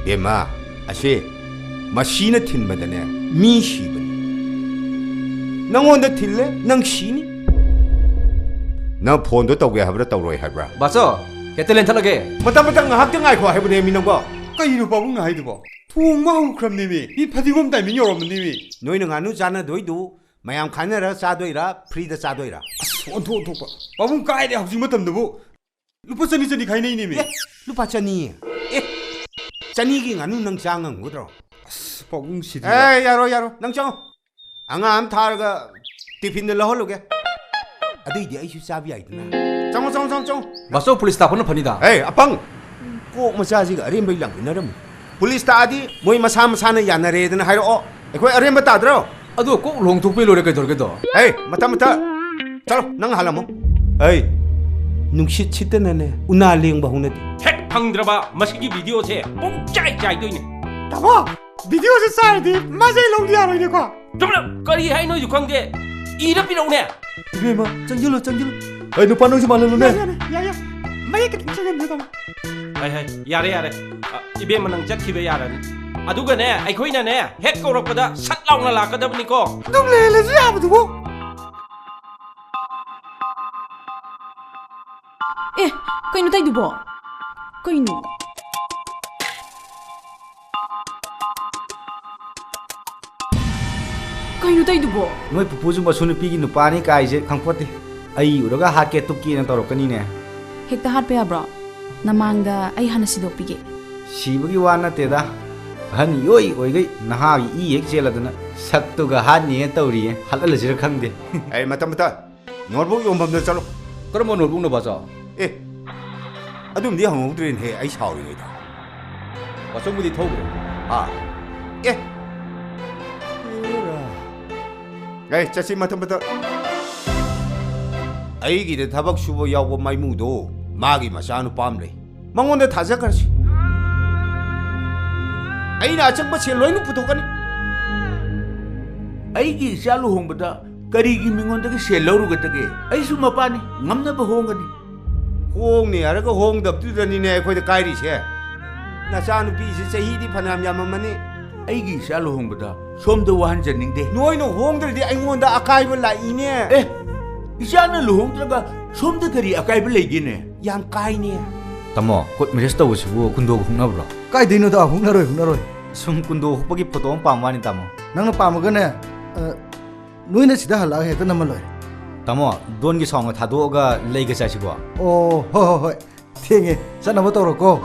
ꯕꯦꯝꯃ ꯑꯁꯤ ꯃꯁꯤꯅ ꯊꯤꯟꯕꯗꯅꯦ ꯃꯤ 시ꯕꯅꯤ ꯅꯪꯉꯣꯟꯗ ꯊꯤꯜꯂꯦ ꯅꯪ 시니 ꯅꯪ ꯐꯣꯟꯗꯣ ꯇꯧꯒꯦ ꯍꯥꯏꯕ꯭ꯔꯥ ꯇꯧꯔꯣꯏ ꯍꯥꯏꯕ꯭ꯔꯥ 맞어 개텔렌 털라게 ꯃꯇꯝ ꯉꯥꯏꯍꯥꯛꯇ ꯉꯥꯏꯈꯣ ꯍꯥꯏꯕꯅꯦ ꯃꯤ ꯅꯪꯀꯣ ꯀꯩꯅꯣ ꯄꯥꯕꯨꯡ ꯉꯥꯏꯗꯨꯕꯣ ꯊꯣꯡꯕ ꯍꯧꯈ꯭ꯔꯕꯅꯦꯃꯤ 이 파티곰 타이밍 열었는데미 ꯅꯣꯏꯅ ꯉꯥꯅꯨ ꯆꯥꯅꯗꯣꯏꯗꯨ ꯃꯌꯥꯝ ꯈꯥꯏꯅꯔ ꯆꯥꯗꯣꯏꯔꯥ 프리ꯗ ꯆꯥꯗꯣꯏꯔꯥ 온토 빠붕 까이래 học sinh mattamdabu lupa chani khainai 예? 루파 쩌니 예? 쩌니기 nganu nang cha ngamudro 빠붕 시디 에이 야로 nang chang 앙암 타르가 티핀을 넣어로게 아들이 아이슈 사비 아이드나 짱 맞어 폴리스 타폰은 판이다 에이 아빵 꼭 마사지가 어림바 일랑 이나름 폴리스 타디 모이 마사는 야나레드나 하이로 에코이 어림바 따드로 아도 꼭 롱톡베 노래까지 돌게도 에이 마타 chalo nang halamo 에이 눅시 치때네네 우나링바 홍네디 핵 방들어봐 마시기 비디오세 뽕짜이짜이도이네 다봐 비디오에서 싸야지 마세이 롱디아로 이래과 정말 거리 하이노 육황제 이럽비로네 이래마 짱질러 아이 너 빠노지 말로네 야야 마이크 짱은 내가 하이 야래 이베만 능 짝키베 야라니 아두가네 아이코이나네 핵 거럭보다 삭 라우나 라까다보니까 놈레레지 아무도고 Kayno tayo dubo? Kayno? Kayno tayo dubo? 너희 부부줌바 손을 삐기 누빠니 까이제 강포티 아이 우리가 하게 뚝기는 떨어까니네 Hekta hat pa bro. Namangda ay hana si dopige. 시부기 와나 때다 한 요이 오이가 나하기 이 액젤라드나 삭도가 한니에 떠우리에 할랄지를 강데 에이 마타 너보 용범들 chalo 그러면 놀북노 봐서 에 아둠 네 항우들은 해 아이 샤오리다 와성부디 토그래 아 예. 에이 자식 마탐부터 아이기데 타박 슈버 야고 마이무도 마기 마샤누 빰레 망원데 타자카시 아이나 아청바 셀로이누 부도가니 아이기 샤루 홍보다 까리기 민원다가 셀로루가다게 아이수 마빠니 ngam나바 홍가니 홍니 아라가 홍답두더니네 거기 까이리세 나샤누 비시 세히디 파남 야마마니 아이기 샤루 홍보다 솜도 와한자닝데 노이노 홍들디 아이몬다 아카이브 라이네 에 이샤는 루홍드라가 솜도 그리 아까이브 레기네 양 까이니 타모 곧 메레스 떠오시고 군도 홍나브라 까이디노다 홍나로이 숨 군도 혹박이 포도 빰와니 타모 낭나 빠먹으네 노이나 시다 할라 해도 남말로이 타모 돈기 성어 타도가 레이가 자시고 오 호호호 땡에 자 나무 떨었고